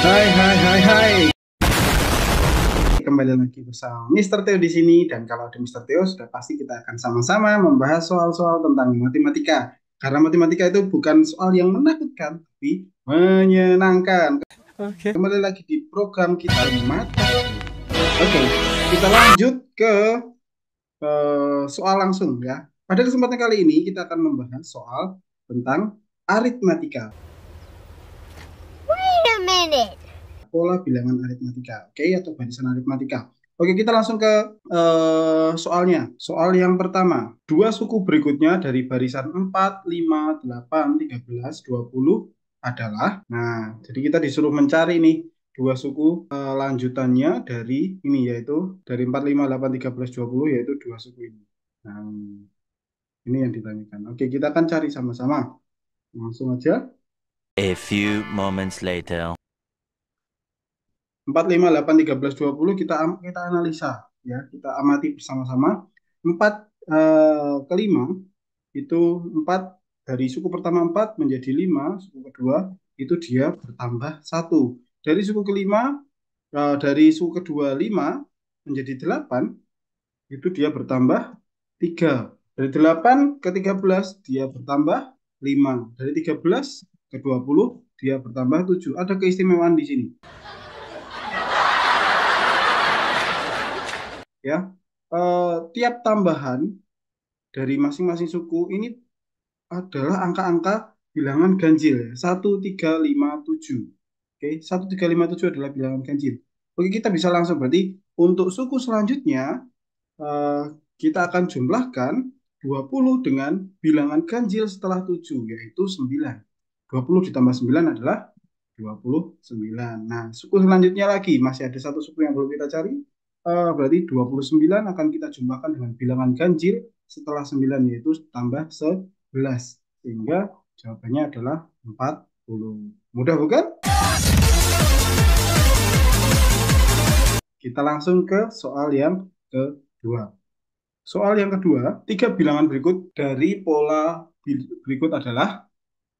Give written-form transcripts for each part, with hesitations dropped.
Hai, hai, hai, hai. Kembali lagi bersama Mister Theo di sini, dan kalau ada Mister Theo sudah pasti kita akan sama-sama membahas soal-soal tentang matematika. Karena matematika itu bukan soal yang menakutkan, tapi menyenangkan. Kembali lagi di program kita Mata Kuliah. Oke, kita lanjut ke soal langsung ya. Pada kesempatan kali ini kita akan membahas soal tentang aritmatika. Wait a minute. Pola bilangan aritmatika, oke, atau barisan aritmatika. Oke, kita langsung ke soalnya. Soal yang pertama, dua suku berikutnya dari barisan 4, 5, 8, 13, 20 adalah, nah, jadi kita disuruh mencari nih, dua suku lanjutannya dari ini, yaitu dari 4, 5, 8, 13, 20, yaitu dua suku ini. Nah, ini yang ditanyakan. Oke, kita akan cari sama-sama. Langsung aja. A few moments later. 4, 5, 8, 13, 20 kita analisa ya, kita amati bersama-sama. 4 ke 5 itu 4 dari suku pertama 4 menjadi 5, suku kedua itu dia bertambah 1. Dari suku kelima dari suku kedua 5 menjadi 8 itu dia bertambah 3. Dari 8 ke 13 dia bertambah 5. Dari 13 ke 20 dia bertambah 7. Ada keistimewaan di sini. Ya, tiap tambahan dari masing-masing suku ini adalah angka-angka bilangan ganjil ya. 1, 3, 5, 7. Oke, 1, 3, 5, 7 adalah bilangan ganjil. Oke, kita bisa langsung, berarti untuk suku selanjutnya eh, kita akan jumlahkan 20 dengan bilangan ganjil setelah 7, yaitu 9. 20 ditambah 9 adalah 29. Nah, suku selanjutnya lagi, masih ada satu suku yang belum kita cari. Berarti 29 akan kita jumlahkan dengan bilangan ganjil setelah 9, yaitu tambah 11. Sehingga jawabannya adalah 40. Mudah bukan? Kita langsung ke soal yang kedua. Soal yang kedua, tiga bilangan berikut dari pola berikut adalah,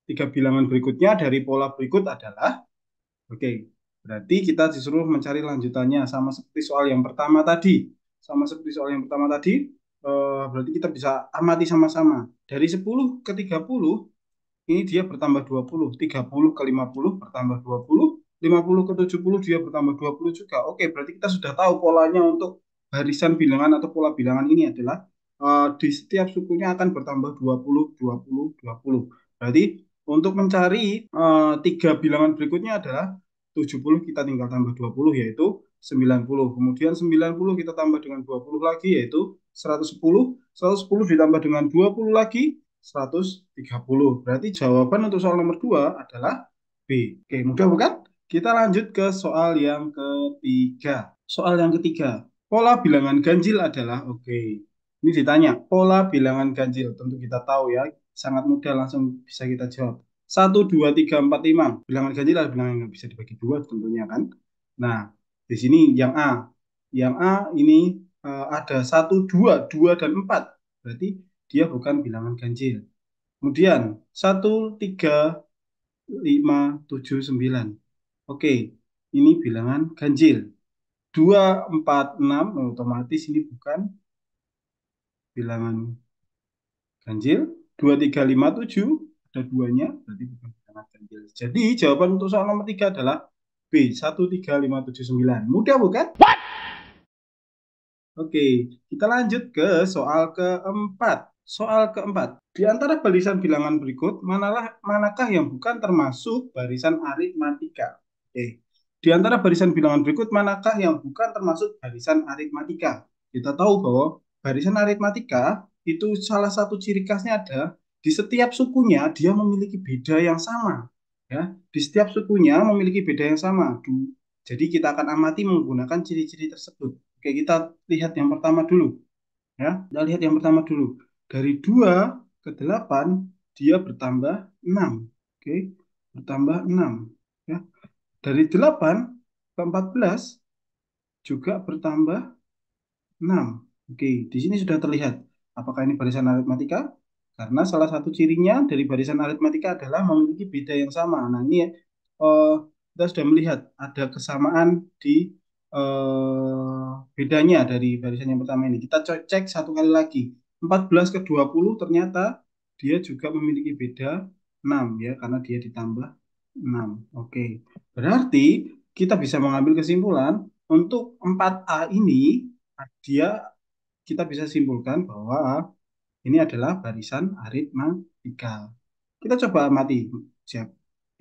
tiga bilangan berikutnya dari pola berikut adalah, oke, berarti kita disuruh mencari lanjutannya sama seperti soal yang pertama tadi. Sama seperti soal yang pertama tadi, berarti kita bisa amati sama-sama. Dari 10 ke 30, ini dia bertambah 20. 30 ke 50 bertambah 20. 50 ke 70 dia bertambah 20 juga. Oke, berarti kita sudah tahu polanya untuk barisan bilangan atau pola bilangan ini adalah di setiap sukunya akan bertambah 20, 20, 20. Berarti untuk mencari tiga bilangan berikutnya adalah 70 kita tinggal tambah 20, yaitu 90. Kemudian 90 kita tambah dengan 20 lagi, yaitu 110. 110 ditambah dengan 20 lagi, 130. Berarti jawaban untuk soal nomor 2 adalah B. Oke, mudah bukan? Kita lanjut ke soal yang ketiga. Soal yang ketiga, pola bilangan ganjil adalah, oke, ini ditanya, pola bilangan ganjil. Tentu kita tahu ya, sangat mudah, langsung bisa kita jawab. 1, 2, 3, 4, 5. Bilangan ganjil adalah bilangan yang bisa dibagi dua tentunya kan. Nah, di sini yang A. Yang A ini ada 1, 2, 2 dan 4. Berarti dia bukan bilangan ganjil. Kemudian 1, 3, 5, 7, 9. Oke, ini bilangan ganjil. 2, 4, 6 otomatis ini bukan bilangan ganjil. 2, 3, 5, 7 ada duanya, berarti bukan bilangan ganjil. Jadi jawaban untuk soal nomor 3 adalah B, 1, 3, 5, 7, 9. Mudah bukan? Oke, kita lanjut ke soal keempat. Soal keempat, di antara barisan bilangan berikut, manakah yang bukan termasuk barisan aritmatika? Oke, di antara barisan bilangan berikut, manakah yang bukan termasuk barisan aritmatika? Kita tahu bahwa barisan aritmatika itu salah satu ciri khasnya ada di setiap sukunya dia memiliki beda yang sama. Ya, di setiap sukunya memiliki beda yang sama. Jadi kita akan amati menggunakan ciri-ciri tersebut. Oke, kita lihat yang pertama dulu. Ya, kita lihat yang pertama dulu. Dari 2 ke 8, dia bertambah 6. Oke, bertambah 6. Ya. Dari 8 ke 14, juga bertambah 6. Oke, di sini sudah terlihat. Apakah ini barisan aritmatika? Karena salah satu cirinya dari barisan aritmatika adalah memiliki beda yang sama. Nah, ini kita sudah melihat ada kesamaan di bedanya dari barisan yang pertama ini. Kita cek satu kali lagi. 14 ke 20 ternyata dia juga memiliki beda 6 ya, karena dia ditambah 6. Oke. Berarti kita bisa mengambil kesimpulan untuk 4A ini dia kita bisa simpulkan bahwa ini adalah barisan aritmatika. Kita coba amati, siap.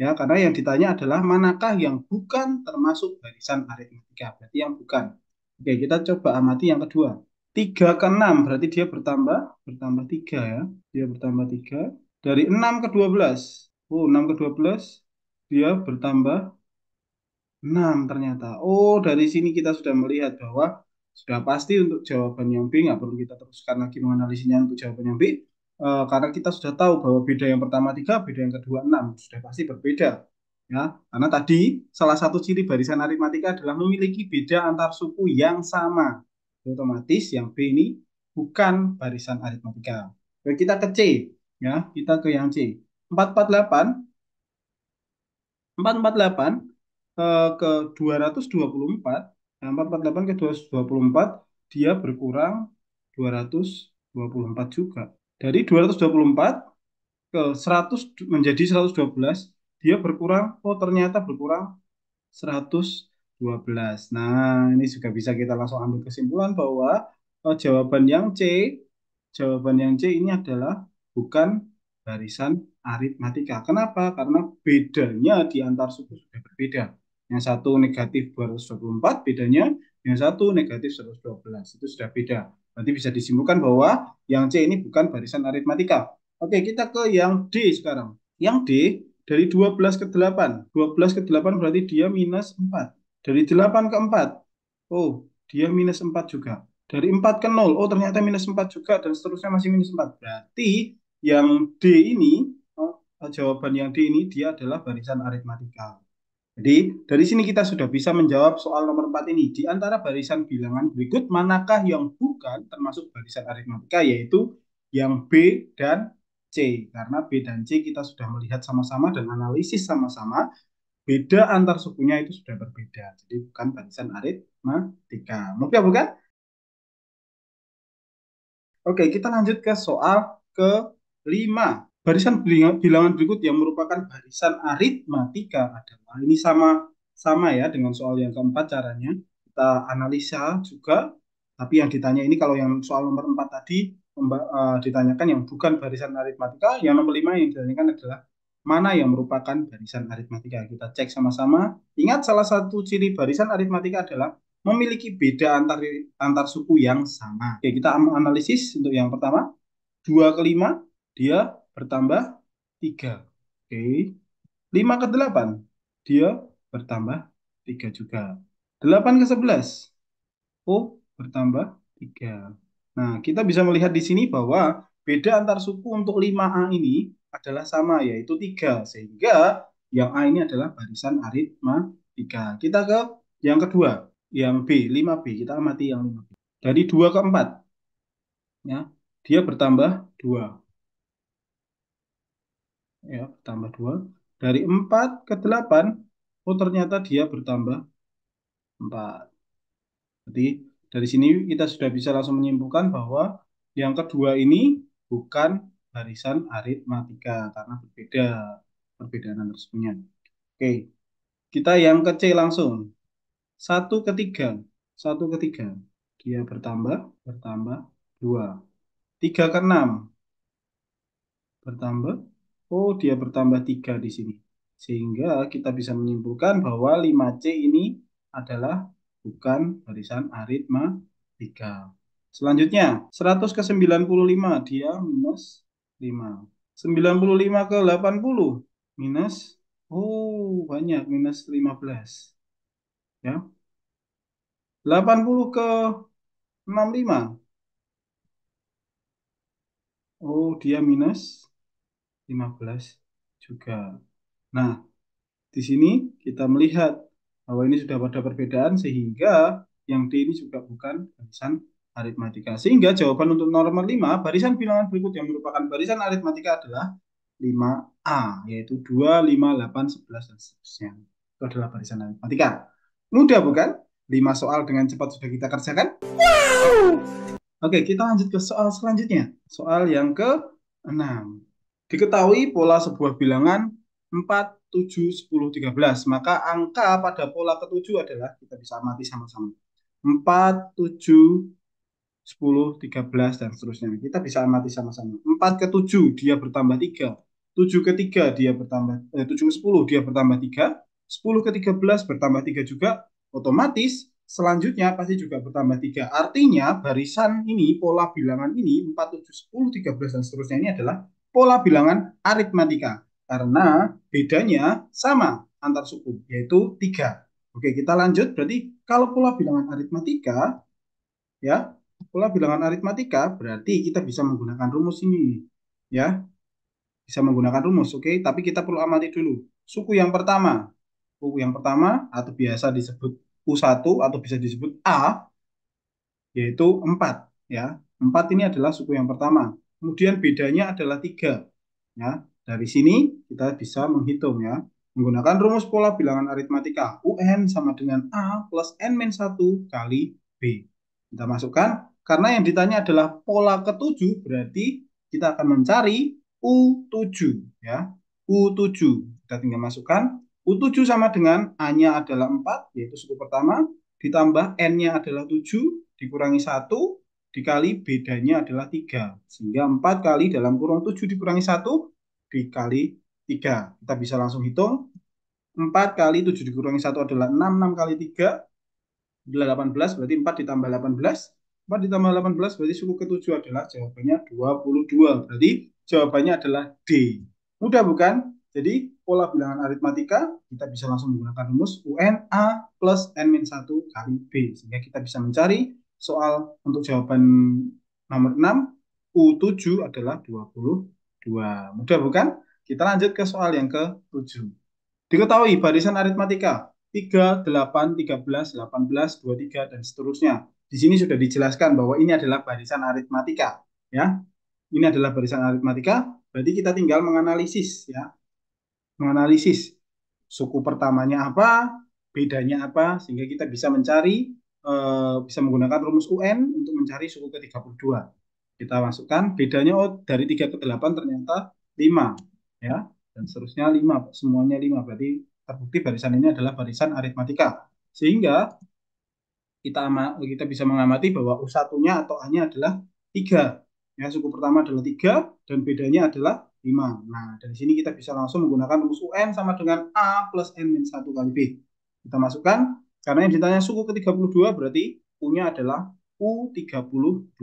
Ya, karena yang ditanya adalah manakah yang bukan termasuk barisan aritmatika. Berarti yang bukan. Oke, kita coba amati yang kedua. 3 ke 6 berarti dia bertambah 3 ya. Dia bertambah 3. Dari 6 ke 12. Oh, 6 ke 12 dia bertambah 6 ternyata. Oh, dari sini kita sudah melihat bahwa sudah pasti untuk jawaban yang B, nggak perlu kita teruskan lagi menganalisisnya untuk jawaban yang B. Karena kita sudah tahu bahwa beda yang pertama 3, beda yang kedua 6. Sudah pasti berbeda. Ya, karena tadi salah satu ciri barisan aritmatika adalah memiliki beda antar suku yang sama. Otomatis yang B ini bukan barisan aritmatika. Oke, kita ke C. Ya, kita ke yang C. 448 448 ke 224, nah 448 ke 224 dia berkurang 224 juga. Dari 224 ke 100 menjadi 112 dia berkurang, oh ternyata berkurang 112. Nah, ini juga bisa kita langsung ambil kesimpulan bahwa jawaban yang C ini adalah bukan barisan aritmatika. Kenapa? Karena bedanya di antar suku sudah berbeda. Yang satu negatif 224, bedanya yang satu negatif 112. Itu sudah beda. Berarti bisa disimpulkan bahwa yang C ini bukan barisan aritmatika. Oke, kita ke yang D sekarang. Yang D dari 12 ke 8. 12 ke 8 berarti dia minus 4. Dari 8 ke 4. Oh, dia minus 4 juga. Dari 4 ke 0. Oh, ternyata minus 4 juga. Dan seterusnya masih minus 4. Berarti yang D ini, jawaban yang D ini, dia adalah barisan aritmatika. Jadi, dari sini kita sudah bisa menjawab soal nomor 4 ini. Di antara barisan bilangan berikut, manakah yang bukan termasuk barisan aritmatika, yaitu yang B dan C. Karena B dan C kita sudah melihat sama-sama dan analisis sama-sama, beda antar sukunya itu sudah berbeda. Jadi bukan barisan aritmatika. Mudah bukan? Oke, kita lanjut ke soal ke-5. Barisan bilangan berikut yang merupakan barisan aritmatika adalah, ini sama ya dengan soal yang keempat caranya. Kita analisa juga, tapi yang ditanya ini kalau yang soal nomor 4 tadi ditanyakan yang bukan barisan aritmatika, yang nomor 5 yang ditanyakan adalah mana yang merupakan barisan aritmatika. Kita cek sama-sama. Ingat, salah satu ciri barisan aritmatika adalah memiliki beda antar suku yang sama. Oke, kita analisis untuk yang pertama. 2 ke 5, dia bertambah 3. Oke. 5 ke 8, dia bertambah 3 juga. 8 ke 11, oh bertambah 3. Nah, kita bisa melihat di sini bahwa beda antar suku untuk 5A ini adalah sama, yaitu 3. Sehingga yang A ini adalah barisan aritmatika. Kita ke yang kedua. Yang B, 5B. Kita amati yang 5B. Dari 2 ke 4. Ya, dia bertambah 2. Ya, bertambah 2. Dari 4 ke 8, oh ternyata dia bertambah 4. Jadi dari sini kita sudah bisa langsung menyimpulkan bahwa yang kedua ini bukan barisan aritmatika karena berbeda perbedaan antar sukunya. Oke, kita yang ke C langsung. 1 ke 3. 1 ke 3. Dia bertambah 2. 3 ke 6. Bertambah. Oh, dia bertambah 3 di sini. Sehingga kita bisa menyimpulkan bahwa 5C ini adalah bukan barisan aritmatika. Selanjutnya, 100 ke 95 dia minus 5. 95 ke 80 minus, oh banyak, minus 15. Ya. 80 ke 65. Oh, dia minus 15 juga. Nah, di sini kita melihat bahwa ini sudah pada perbedaan sehingga yang D ini juga bukan barisan aritmatika. Sehingga jawaban untuk nomor 5, barisan bilangan berikut yang merupakan barisan aritmatika adalah 5A, yaitu 2, 5, 8, 11, dan seterusnya. Itu adalah barisan aritmatika. Mudah bukan? 5 soal dengan cepat sudah kita kerjakan. Oke, kita lanjut ke soal selanjutnya. Soal yang ke-6. Diketahui pola sebuah bilangan 4, 7, 10, 13. Maka angka pada pola ke-7 adalah, kita bisa amati sama-sama. 4, 7, 10, 13, dan seterusnya. Kita bisa amati sama-sama. 4 ke 7, dia bertambah 3. 7 ke 3, dia bertambah, 7 ke 10, dia bertambah 3. 10 ke 13, bertambah 3 juga. Otomatis, selanjutnya pasti juga bertambah 3. Artinya, barisan ini, pola bilangan ini, 4, 7, 10, 13, dan seterusnya ini adalah pola bilangan aritmatika. Karena bedanya sama antar suku, yaitu 3. Oke, kita lanjut. Berarti, kalau pola bilangan aritmatika, ya, pola bilangan aritmatika berarti kita bisa menggunakan rumus ini, ya, bisa menggunakan rumus. Oke, tapi kita perlu amati dulu suku yang pertama. Suku yang pertama atau biasa disebut U1 atau bisa disebut A, yaitu 4, ya. 4 ini adalah suku yang pertama. Kemudian bedanya adalah 3, ya. Dari sini kita bisa menghitung, ya, menggunakan rumus pola bilangan aritmatika. UN sama dengan A plus N-1 kali B. Kita masukkan, karena yang ditanya adalah pola ke-7, berarti kita akan mencari U7, ya. U7. Kita tinggal masukkan. U7 sama dengan A-nya adalah 4, yaitu suku pertama, ditambah N-nya adalah 7, dikurangi 1, dikali bedanya adalah 3. Sehingga 4 kali dalam kurung 7 dikurangi 1, dikali 3. Kita bisa langsung hitung. 4 kali 7 dikurangi 1 adalah 6. 6 kali 3 adalah 18. Berarti 4 ditambah 18. 4 ditambah 18 berarti suku ke-7 adalah jawabannya 22. Berarti jawabannya adalah D. Mudah bukan? Jadi pola bilangan aritmatika kita bisa langsung menggunakan rumus UN A plus N-1 kali B. Sehingga kita bisa mencari soal untuk jawaban nomor 6, U7 adalah 22. Mudah bukan? Kita lanjut ke soal yang ke-7. Diketahui barisan aritmatika 3, 8, 13, 18, 23, dan seterusnya. Di sini sudah dijelaskan bahwa ini adalah barisan aritmatika, ya. Ini adalah barisan aritmatika, berarti kita tinggal menganalisis, ya. Menganalisis suku pertamanya apa, bedanya apa, sehingga kita bisa mencari, bisa menggunakan rumus UN untuk mencari suku ke-32. Kita masukkan, bedanya, oh, dari 3 ke 8 ternyata 5, ya. Dan seterusnya 5, semuanya 5, berarti terbukti barisan ini adalah barisan aritmatika. Sehingga kita bisa mengamati bahwa U1-nya atau A-nya adalah 3. Ya, suku pertama adalah 3 dan bedanya adalah 5. Nah, dari sini kita bisa langsung menggunakan rumus UN sama dengan A plus N-1 kali B. Kita masukkan, karena yang ditanya suku ke-32 berarti U-nya adalah U32.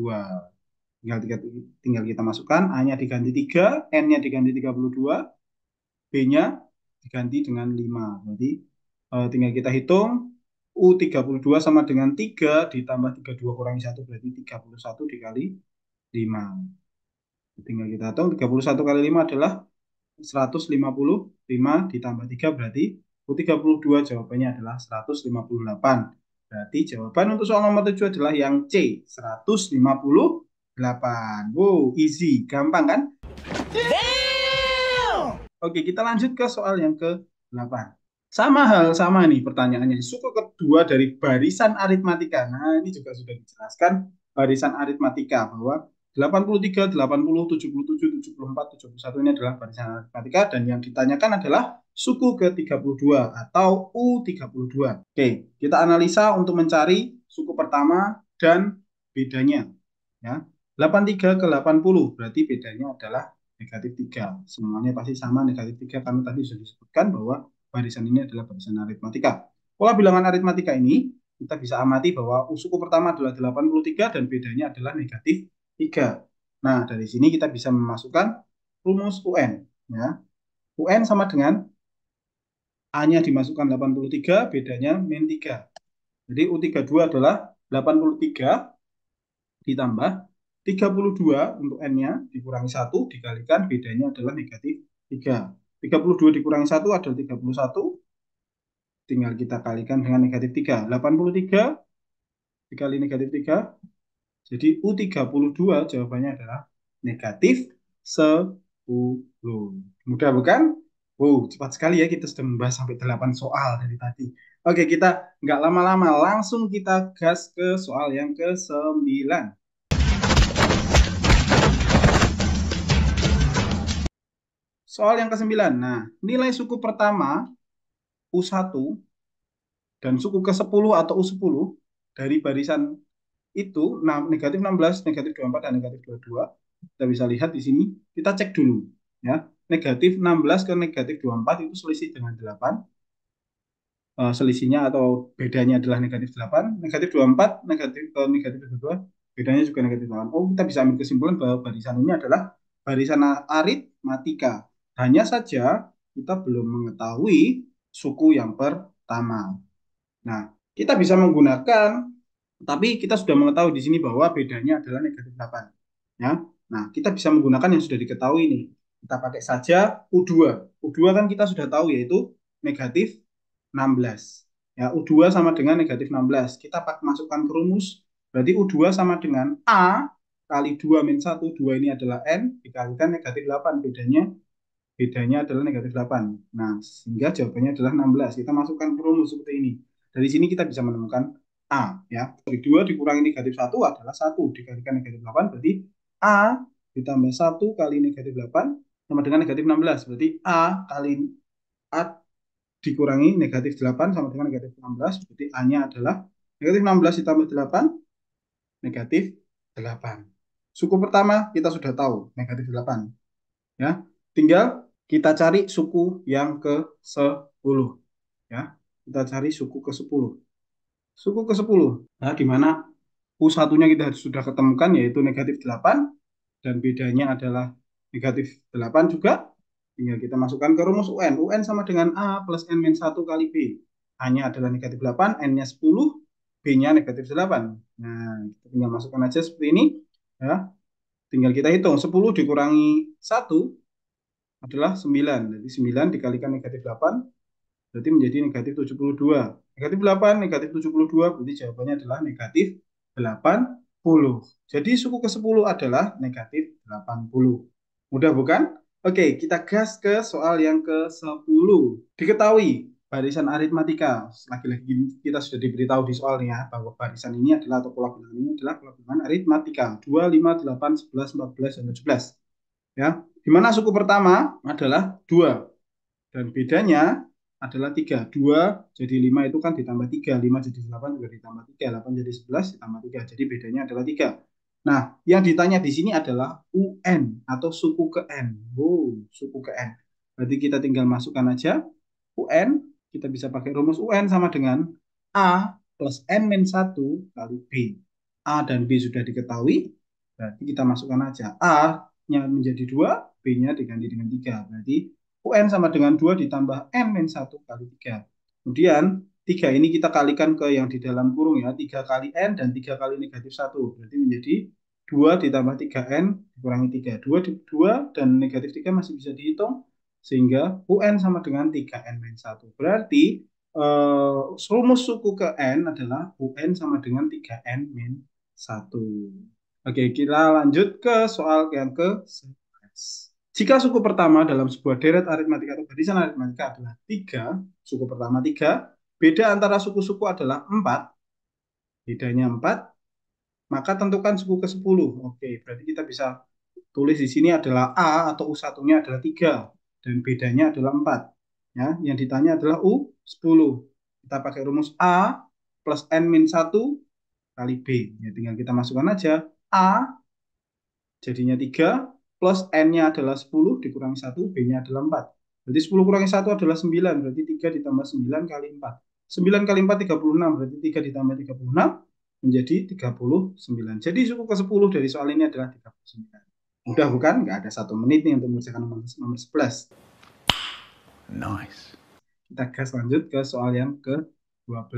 Tinggal kita masukkan, A-nya diganti 3, N-nya diganti 32, B-nya diganti dengan 5. Berarti tinggal kita hitung, U32 sama dengan 3 ditambah 32 kurangi 1 berarti 31 dikali 5. Tinggal kita hitung, 31 kali 5 adalah 155 ditambah 3 berarti U32 jawabannya adalah 158. Berarti jawaban untuk soal nomor 7 adalah yang C, 158. Wow, easy, gampang kan? Oke, kita lanjut ke soal yang ke-8. Sama nih pertanyaannya. Suku kedua dari barisan aritmatika. Nah, ini juga sudah dijelaskan barisan aritmatika bahwa 83, 80, 77, 74, 71 ini adalah barisan aritmatika dan yang ditanyakan adalah suku ke-32 atau U32. Oke, kita analisa untuk mencari suku pertama dan bedanya. Ya. 83 ke 80 berarti bedanya adalah negatif 3. Semuanya pasti sama negatif 3 karena tadi sudah disebutkan bahwa barisan ini adalah barisan aritmatika. Pola bilangan aritmatika ini kita bisa amati bahwa suku pertama adalah 83 dan bedanya adalah negatif 3. Nah, dari sini kita bisa memasukkan rumus UN. Ya. UN sama dengan A-nya dimasukkan 83, bedanya min 3. Jadi U32 adalah 83 ditambah 32 untuk N-nya dikurangi 1 dikalikan bedanya adalah negatif 3. 32 dikurangi 1 adalah 31. Tinggal kita kalikan dengan negatif 3. 83 dikali negatif 3. Jadi U32 jawabannya adalah negatif 10. Mudah bukan? Wow, cepat sekali ya kita sudah membahas sampai 8 soal dari tadi. Oke, kita nggak lama-lama, langsung kita gas ke soal yang ke-9. Soal yang ke-9. Nah, nilai suku pertama U1 dan suku ke-10 atau U10 dari barisan itu negatif 16, negatif 24, dan negatif 22. Kita bisa lihat di sini, kita cek dulu. Ya, negatif 16 ke negatif 24 itu selisih dengan 8. Selisihnya atau bedanya adalah negatif 8, negatif 24, negatif ke negatif 22, bedanya juga negatif 8. Oh, kita bisa ambil kesimpulan bahwa barisan ini adalah barisan aritmatika. Hanya saja kita belum mengetahui suku yang pertama. Nah, kita bisa menggunakan, tapi kita sudah mengetahui di sini bahwa bedanya adalah negatif 8. Ya. Nah, kita bisa menggunakan yang sudah diketahui ini. Kita pakai saja U2. U2 kan kita sudah tahu yaitu negatif 16. Ya, U2 sama dengan negatif 16. Kita masukkan ke rumus, berarti U2 sama dengan A kali 2 min 1. 2 ini adalah N, dikalikan negatif 8. Bedanya adalah negatif 8. Nah, sehingga jawabannya adalah 16. Kita masukkan ke rumus seperti ini. Dari sini kita bisa menemukan A. Ya. Dari 2 dikurangi negatif 1 adalah 1. Dikalikan negatif 8, berarti A ditambah 1 kali negatif 8 sama dengan negatif 16. Berarti A kali A dikurangi negatif 8 sama dengan negatif 16. Berarti A-nya adalah negatif 16 ditambah 8, negatif 8. Suku pertama kita sudah tahu, negatif 8. Ya, tinggal kita cari suku yang ke-10. Ya, kita cari suku ke-10. Suku ke-10. Nah, di mana U1-nya kita sudah ketemukan yaitu negatif 8 dan bedanya adalah negatif 8 juga. Tinggal kita masukkan ke rumus UN. UN sama dengan A plus N min 1 kali B. A-nya adalah negatif 8, N-nya 10, B-nya negatif 8. Nah, kita tinggal masukkan aja seperti ini. Ya. Tinggal kita hitung. 10 dikurangi 1 adalah 9. Jadi 9 dikalikan negatif 8, berarti menjadi negatif 72. Negatif 8, negatif 72, berarti jawabannya adalah negatif 80. Jadi suku ke-10 adalah negatif 80. Mudah bukan? Oke, kita gas ke soal yang ke-10. Diketahui barisan aritmatika. Lagi-lagi kita sudah diberitahu di soalnya bahwa barisan ini adalah atau pola bilangan ini adalah pola bilangan aritmatika. 2, 5, 8, 11, 14, dan 17. Ya, di mana suku pertama adalah 2 dan bedanya adalah 3. 2 jadi 5 itu kan ditambah 3. 5 jadi 8 juga ditambah 3. 8 jadi 11 ditambah 3. Jadi bedanya adalah 3. Nah, yang ditanya di sini adalah UN atau suku ke N. Oh, suku ke N. Berarti kita tinggal masukkan aja UN. Kita bisa pakai rumus UN sama dengan A plus N min 1 kali B. A dan B sudah diketahui. Berarti kita masukkan aja. A-nya menjadi 2, B-nya diganti dengan 3. Berarti UN sama dengan 2 ditambah N min 1 kali 3. Kemudian 3 ini kita kalikan ke yang di dalam kurung ya. 3 kali N dan 3 kali negatif 1. Berarti menjadi 2 ditambah 3N dikurangi 3. 2 dan negatif 3 masih bisa dihitung. Sehingga UN sama dengan 3N min 1. Berarti rumus suku ke N adalah UN sama dengan 3N min 1. Oke, kita lanjut ke soal yang ke-11. Jika suku pertama dalam sebuah deret aritmatika atau barisan aritmatika adalah 3, suku pertama 3, beda antara suku-suku adalah 4, bedanya 4, maka tentukan suku ke-10. Oke, berarti kita bisa tulis di sini adalah A atau U1-nya adalah 3 dan bedanya adalah 4. Ya, yang ditanya adalah U10. Kita pakai rumus A plus N min 1 kali B. Ya, tinggal kita masukkan aja. A jadinya 3 plus N-nya adalah 10 dikurangi 1, B-nya adalah 4. Berarti 10 kurangi 1 adalah 9, berarti 3 ditambah 9 kali 4. 9 kali 4, 36, berarti 3 ditambah 36 menjadi 39. Jadi suku ke-10 dari soal ini adalah 39. Mudah bukan? Nggak ada 1 menit nih untuk mengerjakan nomor 11. Nice. Kita gas lanjut ke soal yang ke-12.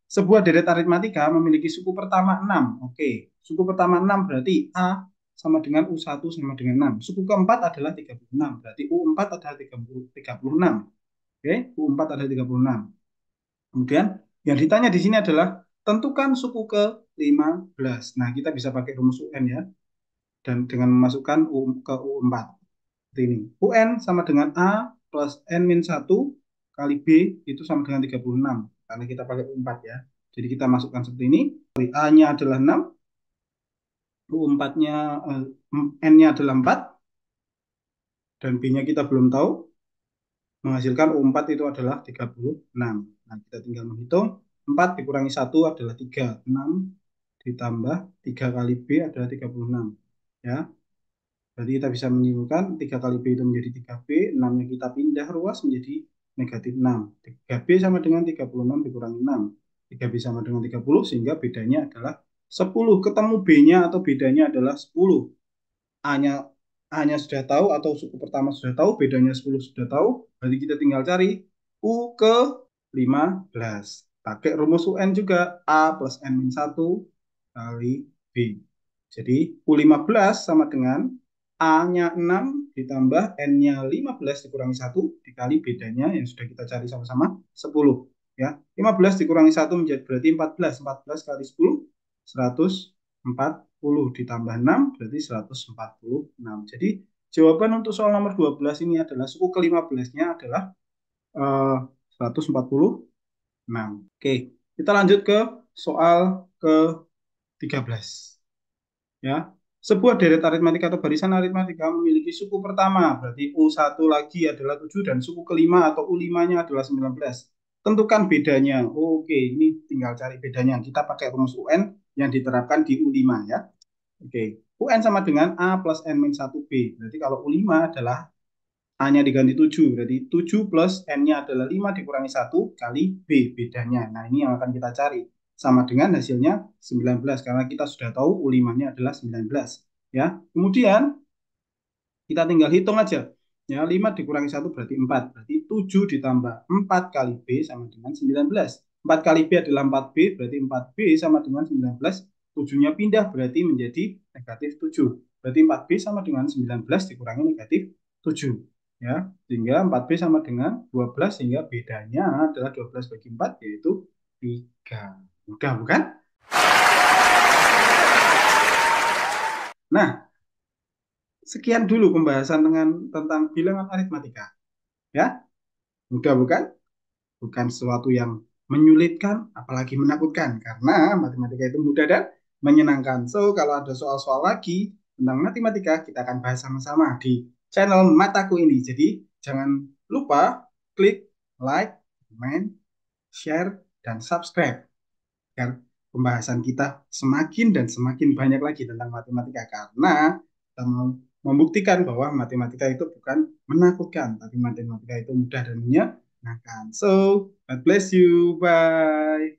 Sebuah deret aritmatika memiliki suku pertama 6. Oke, suku pertama 6 berarti A sama dengan U1 sama dengan 6. Suku keempat adalah 36. Berarti U4 adalah 36. Oke, U4 adalah 36. Kemudian yang ditanya di sini adalah tentukan suku ke-15. Nah, kita bisa pakai rumus UN ya. Dan dengan memasukkan U ke U4. Seperti ini. UN sama dengan A plus N min 1 kali B itu sama dengan 36. Karena kita pakai U4 ya. Jadi kita masukkan seperti ini. A-nya adalah 6. U4-nya, N-nya adalah 4. Dan B-nya kita belum tahu. Menghasilkan U4 itu adalah 36. Nah, kita tinggal menghitung. 4 dikurangi 1 adalah 3. 6 ditambah 3 kali B adalah 36. Ya. Berarti kita bisa menyimpulkan 3 kali B itu menjadi 3B, 6-nya kita pindah ruas menjadi negatif 6. 3B sama dengan 36 dikurangi 6. 3B sama dengan 30 sehingga bedanya adalah 10. Ketemu B-nya atau bedanya adalah 10. A-nya A-nya sudah tahu atau suku pertama sudah tahu, bedanya 10 sudah tahu. Berarti kita tinggal cari U ke 15. Pakai rumus UN juga, A plus N-1 kali B. Jadi U15 sama dengan A-nya 6 ditambah N-nya 15 dikurangi 1 dikali bedanya yang sudah kita cari sama-sama 10. Ya, 15 dikurangi 1 menjadi berarti 14. 14 kali 10, 140 ditambah 6 berarti 146. Jadi jawaban untuk soal nomor 12 ini adalah suku ke-15-nya adalah 146. Oke, kita lanjut ke soal ke-13. Ya, sebuah deret aritmatika atau barisan aritmatika memiliki suku pertama, berarti U1 lagi adalah 7 dan suku kelima atau U5-nya adalah 19. Tentukan bedanya. Oke, ini tinggal cari bedanya. Kita pakai rumus UN yang diterapkan di U5 ya. Oke, UN sama dengan A plus N min 1B. Berarti kalau U5 adalah A-nya diganti 7, berarti 7 plus N-nya adalah 5 dikurangi 1 kali B bedanya. Nah, ini yang akan kita cari. Sama dengan hasilnya 19, karena kita sudah tahu U5-nya adalah 19. Ya, kemudian kita tinggal hitung aja. Ya, 5 dikurangi 1 berarti 4. Berarti 7 ditambah 4 kali B sama dengan 19. 4 kali B adalah 4B, berarti 4B sama dengan 19. 7-nya pindah berarti menjadi negatif 7. Berarti 4B sama dengan 19 dikurangi negatif 7. Ya, sehingga 4B sama dengan 12, sehingga bedanya adalah 12 bagi 4, yaitu 3. Mudah, bukan? Nah, sekian dulu pembahasan tentang bilangan aritmatika. Ya, mudah bukan? Bukan sesuatu yang menyulitkan, apalagi menakutkan. Karena matematika itu mudah dan menyenangkan. So, kalau ada soal-soal lagi tentang matematika, kita akan bahas sama-sama di channel Mataku ini. Jadi, jangan lupa klik like, comment, share, dan subscribe. Agar pembahasan kita semakin dan semakin banyak lagi tentang matematika. Karena kita mau membuktikan bahwa matematika itu bukan menakutkan, tapi matematika itu mudah dan menyenangkan. So, God bless you. Bye.